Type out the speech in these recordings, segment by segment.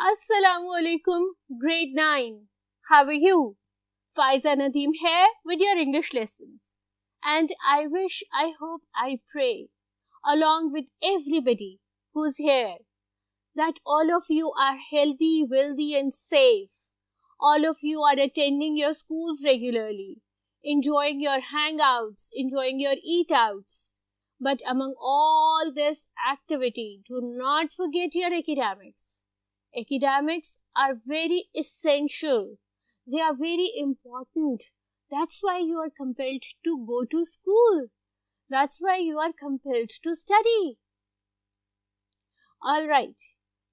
Assalamualaikum, grade 9. How are you? Faiza Nadeem here with your English lessons. And I wish, I hope, I pray, along with everybody who's here, that all of you are healthy, wealthy and safe. All of you are attending your schools regularly, enjoying your hangouts, enjoying your eat-outs. But among all this activity, do not forget your academics. Academics are very essential. They are very important. That's why you are compelled to go to school. That's why you are compelled to study. All right.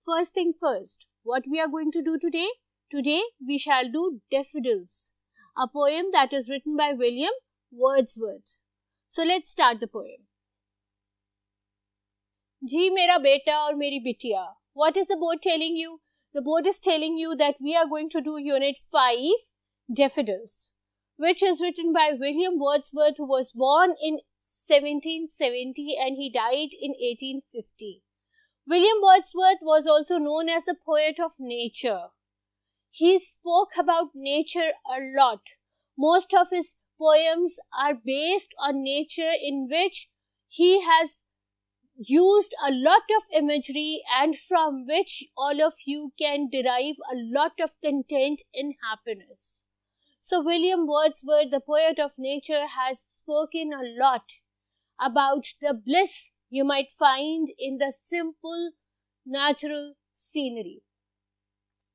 First thing first, what we are going to do today? Today we shall do Daffodils, a poem that is written by William Wordsworth. So let's start the poem. जी मेरा बेटा और मेरी बिटिया. What is the board telling you? The board is telling you that we are going to do Unit 5, Daffodils, which is written by William Wordsworth, who was born in 1770 and he died in 1850. William Wordsworth was also known as the poet of nature. He spoke about nature a lot. Most of his poems are based on nature, in which he has used a lot of imagery and from which all of you can derive a lot of content and happiness. So William Wordsworth, the poet of nature, has spoken a lot about the bliss you might find in the simple natural scenery.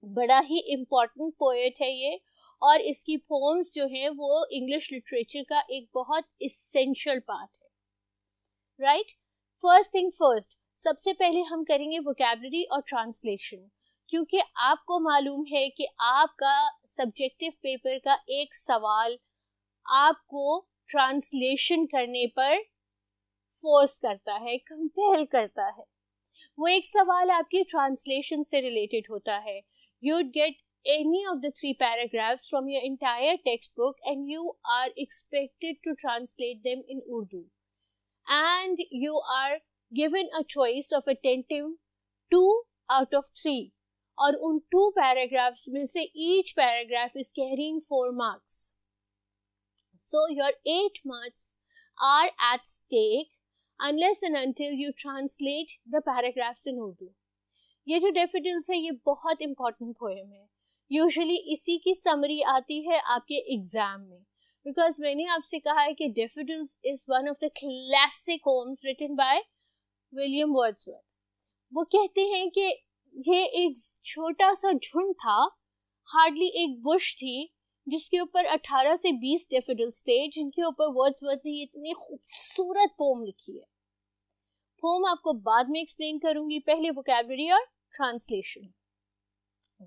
बड़ा ही important poet है ये, और इसकी poems जो हैं वो English literature का एक बहुत essential part है, right? फर्स्ट थिंग फर्स्ट, सबसे पहले हम करेंगे वोकैबुलरी और ट्रांसलेशन, क्योंकि आपको मालूम है कि आपका सब्जेक्टिव पेपर का एक सवाल आपको ट्रांसलेशन करने पर फोर्स करता है, कंपेल करता है. वो एक सवाल आपकी ट्रांसलेशन से रिलेटेड होता है. You'd get any of the 3 paragraphs from your entire textbook and you are expected to translate them in Urdu. And you are given a choice of attempting 2 out of 3. और उन 2 paragraphs में से each paragraph is carrying 4 marks. So your 8 marks are at stake unless and until you translate the paragraphs in Urdu. ये जो Daffodils है ये बहुत important poem है. Usually इसी की summary आती है आपके एग्जाम में. Because मैंने आपसे कहा है कि Daffodils is one of the classic poems written by William Wordsworth. वो कहते हैं कि ये एक छोटा सा झुंड था, हार्डली एक बुश थी, जिसके ऊपर 18 से 20 Daffodils थे, जिनके ऊपर Wordsworth ने इतनी खूबसूरत पोम लिखी है. पोम आपको बाद में एक्सप्लेन करूंगी, पहले वोकैबुलरी और ट्रांसलेशन.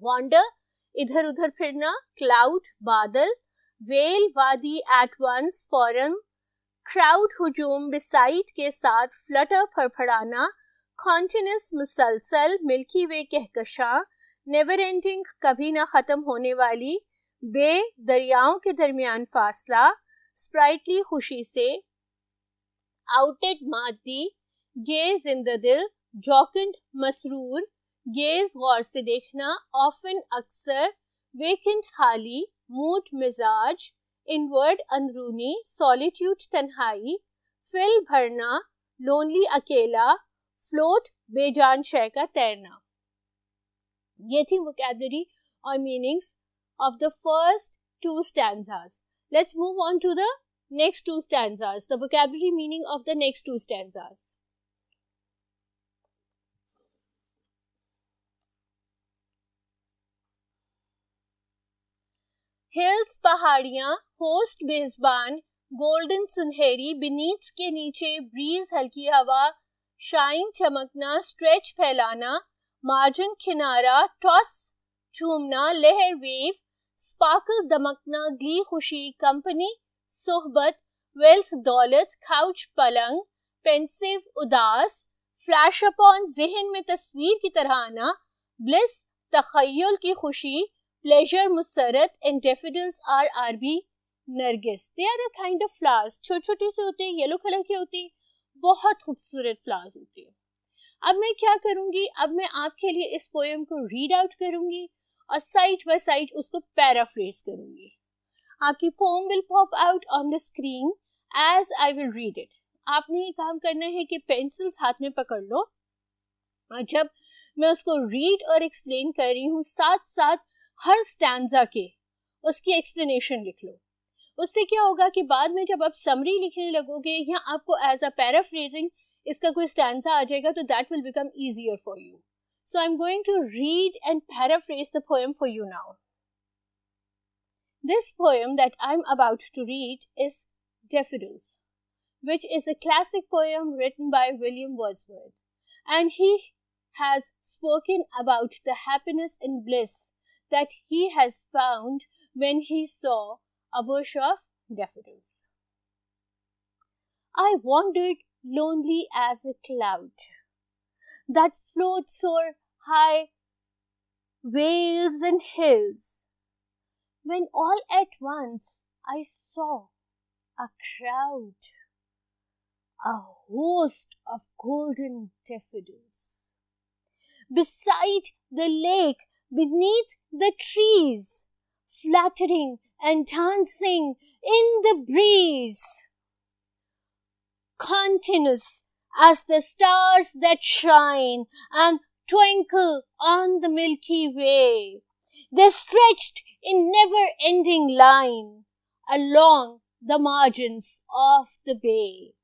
वॉन्डर, इधर उधर फिरना, क्लाउड, बादल, वेल, वादी, एट वंस, फॉरम, क्राउड, हुजूम, बिसाइड के साथ, फ्लटर, फड़फड़ाना, कॉन्टिन्यूस, मुसलसल, मिल्की वे, कहकशां, नेवर एंडिंग, कभी ना खत्म होने वाली, बे, दरियाओं के दरमियान फासला, स्प्राइटली, खुशी से, आउटेड, मादी, गेज इन द दिल, जॉकेंड, मसरूर, गेज, गौर से देखना, ऑफन, अक्सर, वेकेंट, खाली, मूड, मिजाज, इनवर्ड, अंदरूनी, सॉलिट्यूड, तन्हाई, फिल, भरना, लोनली, अकेला, फ्लोट, बेजान शय का तैरना. ये थी वोकैबुलरी और meanings of the first 2 stanzas. Let's move on to the next 2 stanzas, the vocabulary meaning of the next 2 stanzas. Hills, पहाड़ियां, होस्ट, बेजबान, गोल्डन, सुनहरी, बीनीथ के नीचे, ब्रीज, हल्की हवा, शाइन, चमकना, स्ट्रेच, फैलाना, मार्जिन, किनारा, टॉस, झूमना, लहर, वेव, स्पार्कल, दमकना, ग्ली, खुशी, कंपनी, सोहबत, वेल्थ, दौलत, काउच, पलंग, पेंसिव, उदास, फ्लैश अपॉन, जहन में तस्वीर की तरह आना, ब्लिस, तखय्युल की खुशी, pleasure, Musarrat, and daffodils are Arabi Nargis. They are a kind of flowers. छोटे छोटे से होते हैं, येलो कलर के होते हैं, बहुत खूबसूरत फ्लावर्स होते हैं. अब मैं क्या करूंगी, अब मैं आपके लिए इस पोएम को रीड आउट करूंगी और साइड बाय साइड उसको पैराफ्रेज करूंगी. आपकी poem will pop out on the screen as I will read it. आपने ये काम करना है कि पेंसिल्स हाथ में पकड़ लो और जब मैं उसको रीड और एक्सप्लेन कर रही हूँ साथ साथ हर स्टैंजा के उसकी एक्सप्लेनेशन लिख लो. उससे क्या होगा कि बाद में जब आप समरी लिखने लगोगे या आपको एज अ पैराफ्रेजिंग इसका कोई स्टैंजा आ जाएगा तो that will become easier for you. So I am going to read and paraphrase the poem for you now. This poem that I'm about to read is Daffodils, which is a classic poem written by William Wordsworth, and he has spoken about the happiness and bliss that he has found when he saw a bush of daffodils. I wandered lonely as a cloud that floats o'er high vales and hills, when all at once I saw a crowd, a host of golden daffodils, beside the lake, beneath the trees, fluttering and dancing in the breeze, continuous as the stars that shine and twinkle on the Milky Way. They stretched in never-ending line along the margins of the bay.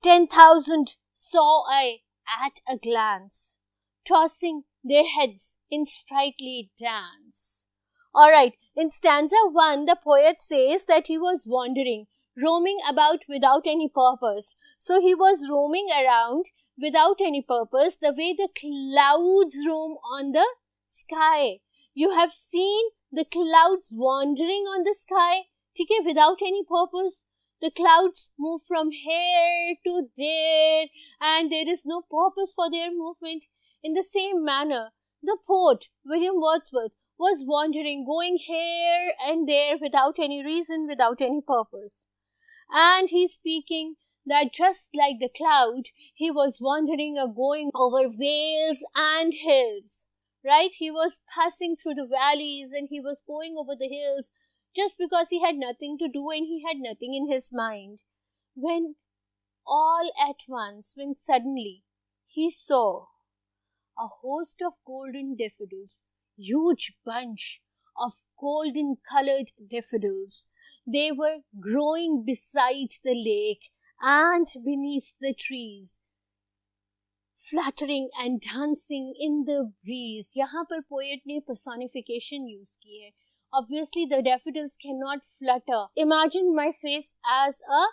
10,000 saw I at a glance, tossing their heads in sprightly dance. Alright, in stanza 1, the poet says that he was wandering, roaming about without any purpose. So he was roaming around without any purpose, the way the clouds roam on the sky. You have seen the clouds wandering on the sky, ठीक है, without any purpose. The clouds move from here to there and there is no purpose for their movement. In the same manner, the poet William Wordsworth was wandering, going here and there without any reason, without any purpose. And he's speaking that just like the cloud, he was wandering or going over vales and hills. Right? He was passing through the valleys and he was going over the hills just because he had nothing to do and he had nothing in his mind. When all at once, when suddenly he saw a host of golden daffodils, huge bunch of golden colored daffodils. They were growing beside the lake and beneath the trees, fluttering and dancing in the breeze. यहाँ पर poet ने personification use की है. Obviously, the daffodils cannot flutter. Imagine my face as a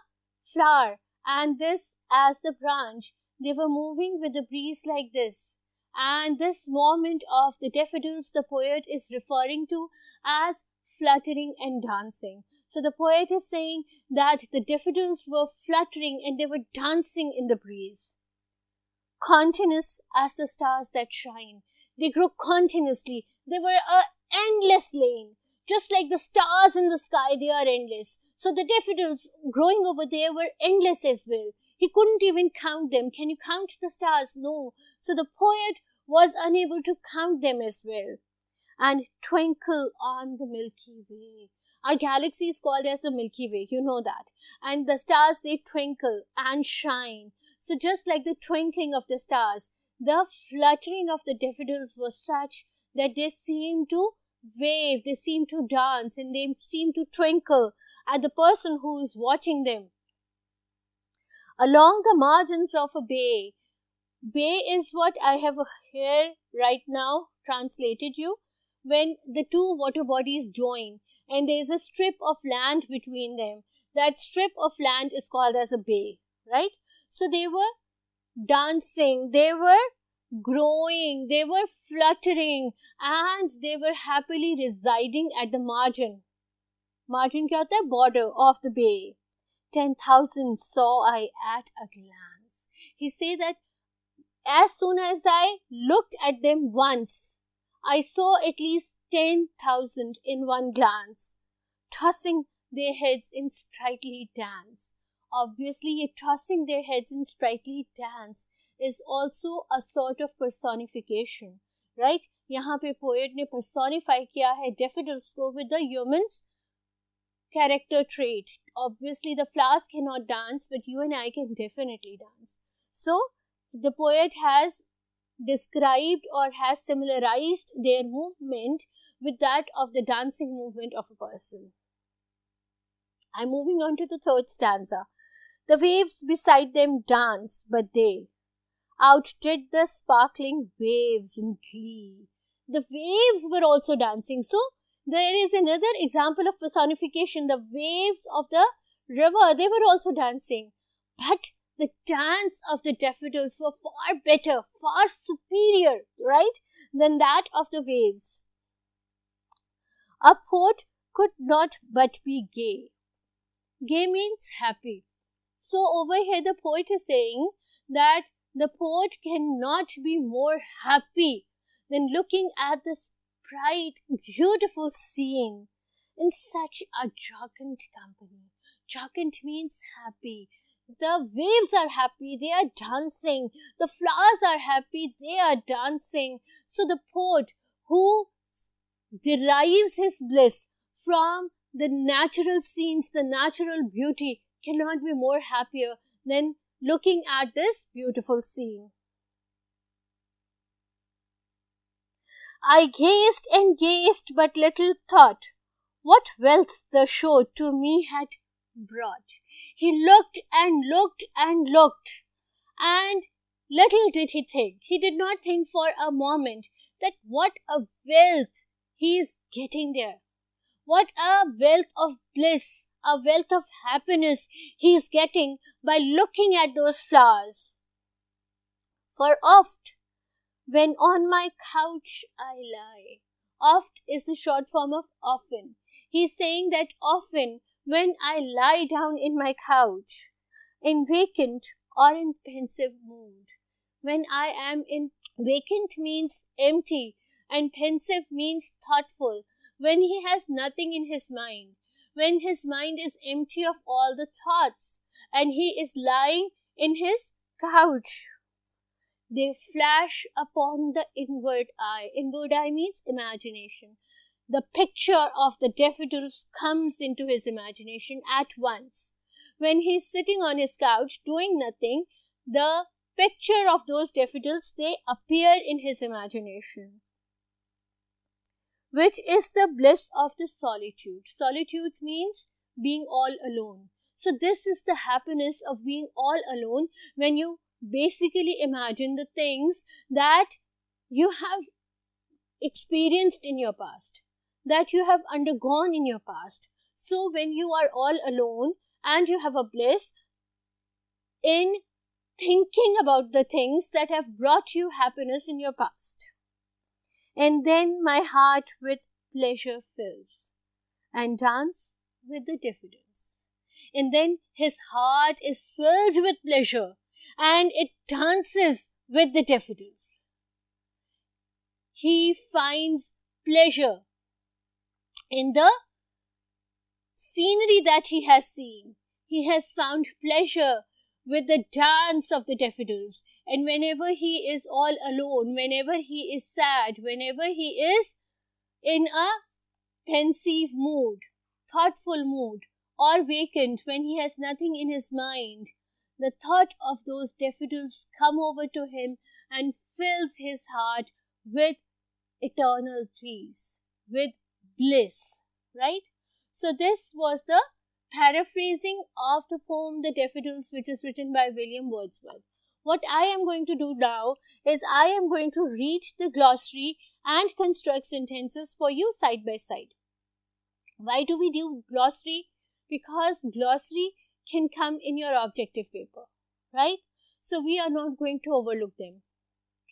flower and this as the branch. They were moving with the breeze like this. And this moment of the daffodils, the poet is referring to as fluttering and dancing. So the poet is saying that the daffodils were fluttering and they were dancing in the breeze. Continuous as the stars that shine. They grow continuously. They were an endless lane. Just like the stars in the sky, they are endless. So the daffodils growing over there were endless as well. He couldn't even count them. Can you count the stars? No. So the poet was unable to count them as well. And twinkle on the Milky Way. Our galaxy is called as the Milky Way. You know that. And the stars, they twinkle and shine. So just like the twinkling of the stars, the fluttering of the daffodils was such that they seemed to wave, they seemed to dance, and they seemed to twinkle at the person who is watching them. Along the margins of a bay. Bay is what I have here right now translated you. When the two water bodies join and there is a strip of land between them, that strip of land is called as a bay, right? So they were dancing, they were growing, they were fluttering, and they were happily residing at the margin. Margin क्या होता है? Border of the bay. 10,000 saw I at a glance. He said that as soon as I looked at them once, I saw at least 10,000 in one glance, tossing their heads in sprightly dance. Obviously, tossing their heads in sprightly dance is also a sort of personification, right? यहाँ पे poet ने personify किया है daffodils को with the human's character trait. Obviously, the flowers cannot dance, but you and I can definitely dance. So, the poet has described or has similarized their movement with that of the dancing movement of a person. I'm moving on to the third stanza. The waves beside them dance, but they outdid the sparkling waves in glee. The waves were also dancing. So, there is another example of personification. The waves of the river, they were also dancing. But the dance of the daffodils were far better, far superior, right, than that of the waves. A poet could not but be gay. Gay means happy. So over here the poet is saying that the poet cannot be more happy than looking at this bright, beautiful scene in such a jocund company. Jocund means happy. The waves are happy, they are dancing. The flowers are happy, they are dancing. So the poet who derives his bliss from the natural scenes, the natural beauty, cannot be more happier than looking at this beautiful scene. I gazed and gazed, but little thought what wealth the show to me had brought. He looked and looked and looked, and little did he think, he did not think for a moment that what a wealth he is getting there. What a wealth of bliss, a wealth of happiness he is getting by looking at those flowers. For oft, when on my couch I lie, oft is the short form of often. He is saying that often when I lie down in my couch, in vacant or in pensive mood. When I am in vacant means empty and pensive means thoughtful. When he has nothing in his mind, when his mind is empty of all the thoughts and he is lying in his couch, they flash upon the inward eye. Inward eye means imagination. The picture of the daffodils comes into his imagination at once. When he is sitting on his couch doing nothing, the picture of those daffodils, they appear in his imagination, which is the bliss of the solitude. Solitude means being all alone. So this is the happiness of being all alone, when you basically imagine the things that you have experienced in your past, that you have undergone in your past. So when you are all alone and you have a bliss in thinking about the things that have brought you happiness in your past. And then my heart with pleasure fills and dance with the daffodils. And then his heart is filled with pleasure and it dances with the daffodils. He finds pleasure in the scenery that he has seen. He has found pleasure with the dance of the daffodils. And whenever he is all alone, whenever he is sad, whenever he is in a pensive mood, thoughtful mood, or vacant, when he has nothing in his mind, the thought of those daffodils come over to him and fills his heart with eternal peace, with bliss, right? So this was the paraphrasing of the poem The Daffodils, which is written by William Wordsworth. What I am going to do now is I am going to read the glossary and construct sentences for you side by side. Why do we do glossary? Because glossary can come in your objective paper, right? So we are not going to overlook them.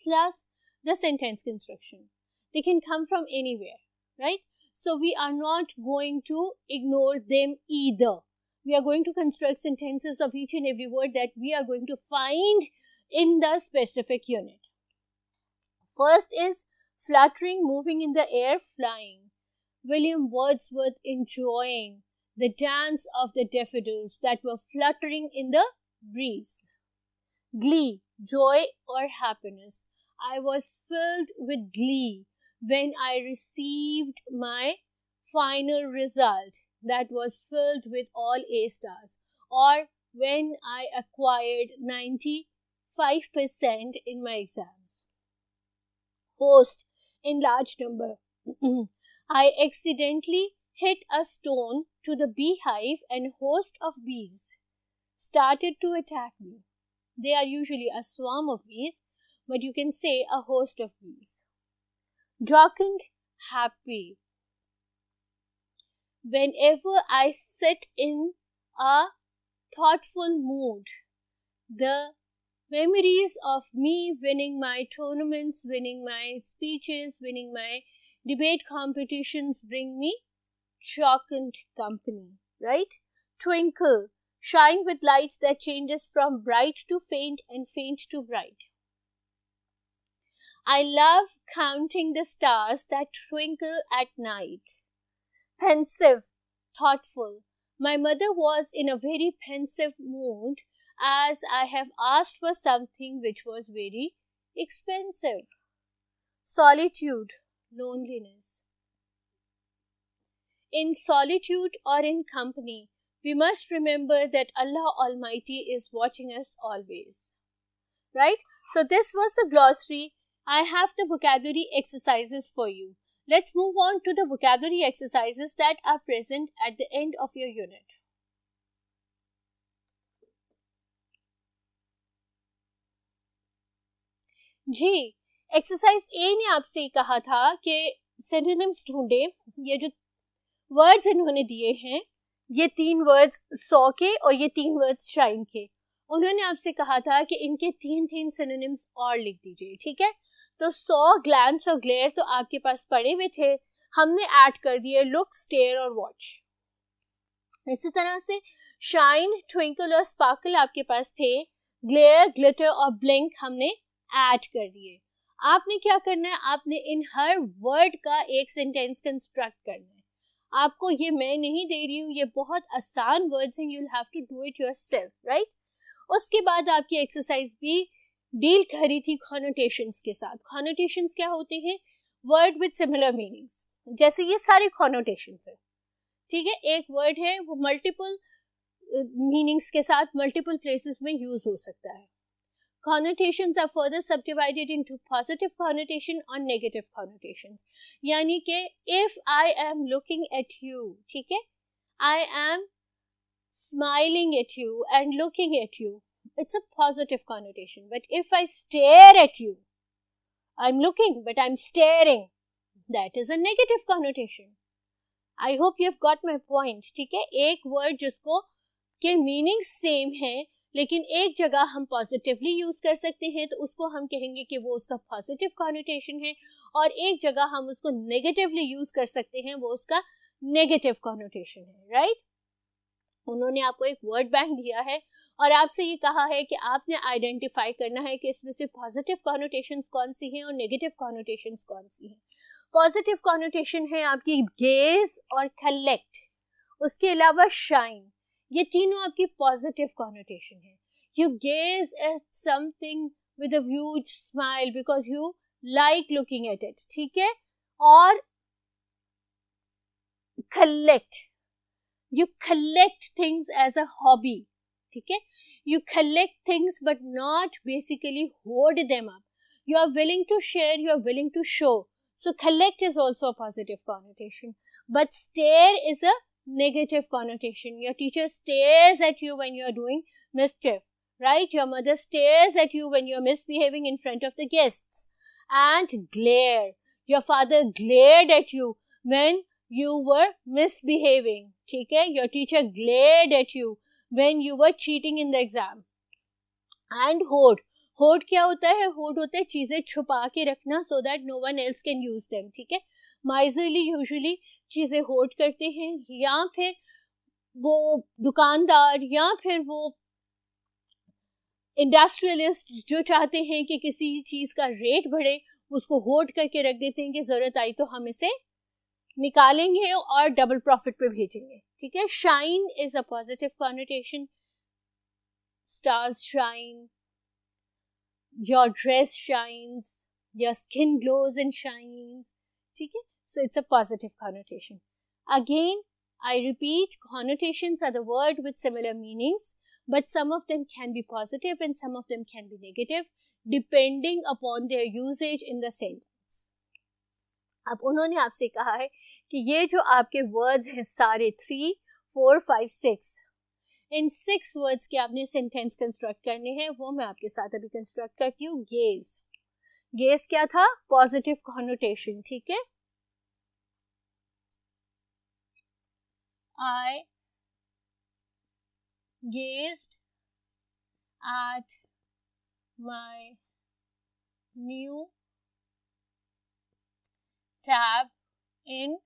Plus the sentence construction. They can come from anywhere, right? So we are not going to ignore them either. We are going to construct sentences of each and every word that we are going to find in the specific unit. First is fluttering, moving in the air, flying. William Wordsworth enjoying the dance of the daffodils that were fluttering in the breeze. Glee, joy or happiness. I was filled with glee when I received my final result that was filled with all A stars, or when I acquired 95% in my exams. Host, in large number. I accidentally hit a stone to the beehive and a host of bees started to attack me. They are usually a swarm of bees, but you can say a host of bees. Jocund, happy. Whenever I sit in a thoughtful mood, the memories of me winning my tournaments, winning my speeches, winning my debate competitions bring me jocund company, right? Twinkle, shine with light that changes from bright to faint and faint to bright. I love counting the stars that twinkle at night. Pensive, thoughtful. My mother was in a very pensive mood as I have asked for something which was very expensive. Solitude, loneliness. In solitude or in company, we must remember that Allah Almighty is watching us always. Right? So this was the glossary. I have the vocabulary exercises for you. Let's move on to the vocabulary exercises that are present at the end of your unit. जी, exercise A ने आपसे कहा था कि synonyms ढूंढे. ये जो words इन्होंने दिए हैं, ये 3 वर्ड्स सौ के और ये 3 वर्ड्स शाइन के, उन्होंने आपसे कहा था कि इनके 3 सिनोनिम्स और लिख दीजिए. ठीक है, तो 100, ग्लैंस और ग्लेयर तो आपके पास पड़े हुए थे, हमने ऐड कर दिए लुक, स्टेयर और वॉच. इसी तरह से शाइन, ट्विंकल और स्पार्कल आपके पास थे, ग्लेयर, ग्लिटर और ब्लिंक हमने ऐड कर दिए. आपने क्या करना है, आपने इन हर वर्ड का एक सेंटेंस कंस्ट्रक्ट करना है. आपको ये मैं नहीं दे रही हूँ, ये बहुत आसान वर्ड्स हैं, you will have to do it yourself, right. उसके बाद आपकी एक्सरसाइज भी डील करी थी कॉनोटेशंस के साथ. कॉनोटेशंस क्या होते हैं? Word with similar meanings. जैसे ये सारे कॉनोटेशंस है, ठीक है, एक वर्ड है वो मल्टीपल मीनिंग्स के साथ मल्टीपल प्लेसेस में यूज हो सकता है. Connotations are further subdivided into positive connotation और negative connotations. यानी कि if I am looking at you, ठीक है, I am smiling at you and looking at you, it's a positive connotation. But if I stare at you, I'm looking but I'm staring, that is a negative connotation. I hope you have got my point. ठीक है, एक word जिसको के meaning same है लेकिन एक जगह हम पॉजिटिवली यूज कर सकते हैं तो उसको हम कहेंगे कि वो उसका पॉजिटिव कॉनोटेशन है, और एक जगह हम उसको नेगेटिवली यूज कर सकते हैं, वो उसका नेगेटिव कॉनोटेशन है, राइट. उन्होंने आपको एक वर्ड बैंक दिया है और आपसे ये कहा है कि आपने आइडेंटिफाई करना है कि इसमें से पॉजिटिव कॉनोटेशंस कौन सी हैं और नेगेटिव कॉनोटेशंस कौन सी हैं. पॉजिटिव कॉनोटेशन है आपकी गेज और कलेक्ट, उसके अलावा शाइन, ये तीनों आपकी पॉजिटिव कॉनोटेशन है. You gaze at something with a huge smile because you like looking at it, ठीक है. और collect, you collect things as a hobby, ठीक है. You collect things but not basically hoard them up. You are willing to share, you are willing to show. So collect is also a positive connotation. But stare is a negative connotation. Your teacher stares at you when you are doing mischief, right? Your mother stares at you when you are misbehaving in front of the guests. And glare, your father glared at you when you were misbehaving, ठीक है. Your teacher glared at you when you were cheating in the exam. And hoard, hoard क्या होता है? hoard होता है चीजें छुपा के रखना so that no one else can use them, ठीक है. miserly usually चीजें होर्ड करते हैं, या फिर वो दुकानदार या फिर वो इंडस्ट्रियलिस्ट जो चाहते हैं कि किसी चीज का रेट बढ़े, उसको होर्ड करके रख देते हैं कि जरूरत आई तो हम इसे निकालेंगे और डबल प्रॉफिट पे भेजेंगे, ठीक है. Shine is a positive connotation. Stars shine, your dress shines, your skin glows and shines. ठीक है? So it's a positive connotation. Again, I repeat, connotations are the word with similar meanings, but some of them can be positive and some of them can be negative, depending upon their usage in the sentence. अब उन्होंने आपसे कहा है कि ये जो आपके words हैं सारे 3, 4, 5, 6, इन 6 वर्ड्स के आपने सेंटेंस कंस्ट्रक्ट करने हैं, वो मैं आपके साथ अभी कंस्ट्रक्ट करती हूँ. गेज, गेज क्या था? Positive connotation. ठीक है? I gazed at my new tab in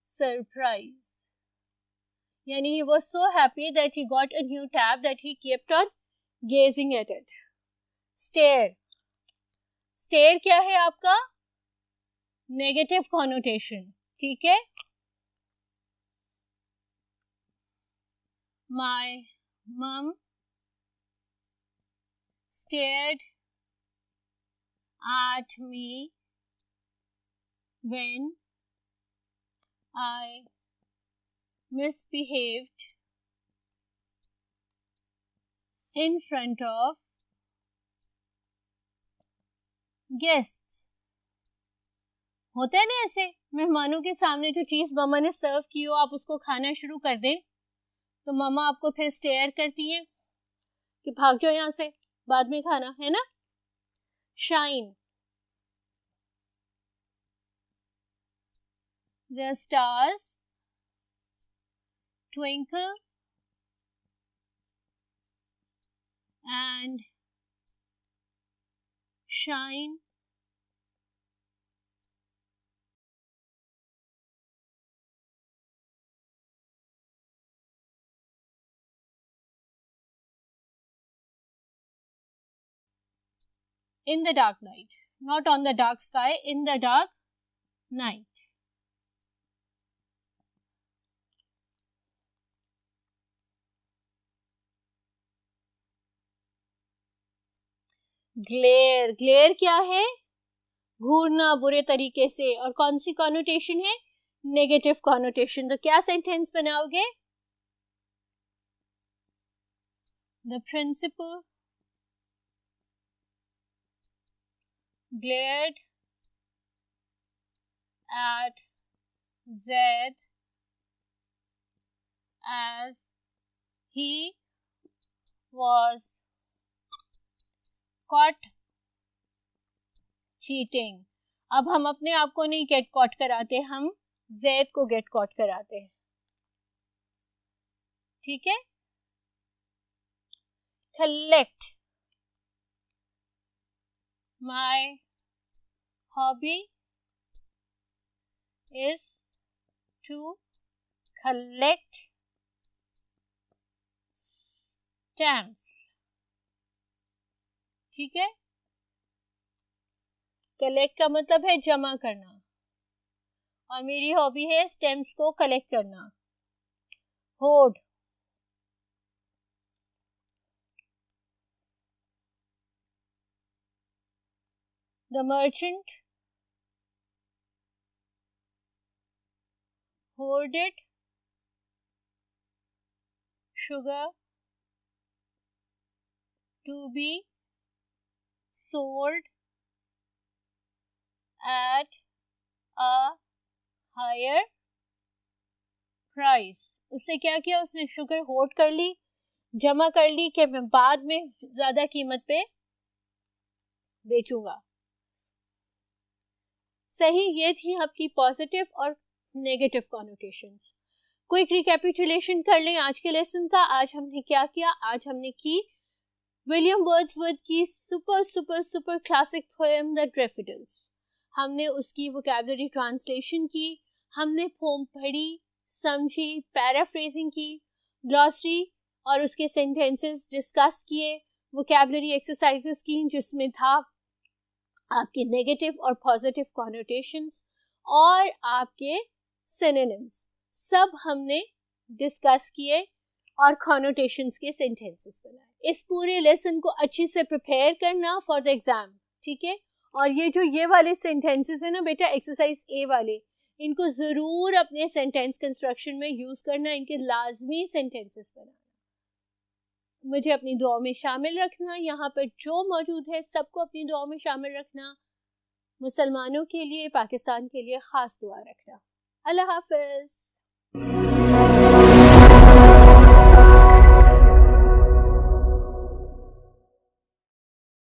surprise. Yani he was so happy that he got a new tab that he kept on gazing at it. Stare. Stare क्या है आपका? Negative connotation. ठीक है? My mom stared at me when I misbehaved in front of guests. होता है ना ऐसे, मेहमानों के सामने जो चीज़ मम्मा ने सर्व की हो, आप उसको खाना शुरू कर दें तो मम्मा आपको फिर स्टेयर करती है कि भाग जाओ यहाँ से, बाद में खाना, है ना? Shine. The stars twinkle and shine in the dark night. Not on the dark sky, in the dark night. Glare, glare क्या है? घूरना बुरे तरीके से. और कौन सी कॉनोटेशन है? Negative connotation. तो क्या सेंटेंस बनाओगे? The principal glared at Zaid as he was caught cheating. अब हम अपने आप को नहीं गेट कॉट कराते, हम जैद को गेट कॉट कराते हैं. ठीक है? Collect. My hobby is to collect stamps. ठीक है? कलेक्ट का मतलब है जमा करना, और मेरी हॉबी है स्टैम्प्स को कलेक्ट करना. Horde. The merchant hoarded sugar to be sold at a higher price. उससे क्या किया? उसने शुगर होर्ड कर ली, जमा कर ली कि मैं बाद में ज्यादा कीमत पे बेचूंगा. सही. ये थी आपकी पॉजिटिव और नेगेटिव कॉनोटेशंस. क्विक रिकैपिचुलेशन कर लें आज के लेसन का. आज हमने क्या किया? आज हमने की विलियम वर्ड्सवर्थ की super super super classic poem the daffodils. हमने उसकी वोकैबुलरी ट्रांसलेशन की, हमने पोएम पढ़ी, समझी, पैराफ्रेजिंग की, ग्लॉसरी और उसके सेंटेंसेस डिस्कस किए, वोकैबुलरी एक्सरसाइजेस की जिसमें था आपके नेगेटिव और पॉजिटिव कॉनोटेशंस और आपके सिनोनिम्स, सब हमने डिस्कस किए. और कॉनोटेशंस के सेंटेंसेस बनाए। इस पूरे लेसन को अच्छे से प्रिपेयर करना फॉर द एग्जाम, ठीक है। और ये वाले सेंटेंसेस है ना बेटा, एक्सरसाइज ए वाले, इनको जरूर अपने सेंटेंस कंस्ट्रक्शन में यूज करना, इनके लाजमी सेंटेंसेस बनाना। मुझे अपनी दुआ में शामिल रखना, यहाँ पर जो मौजूद है सबको अपनी दुआ में शामिल रखना। मुसलमानों के लिए, पाकिस्तान के लिए खास दुआ रखना। अल्लाह हाफिज।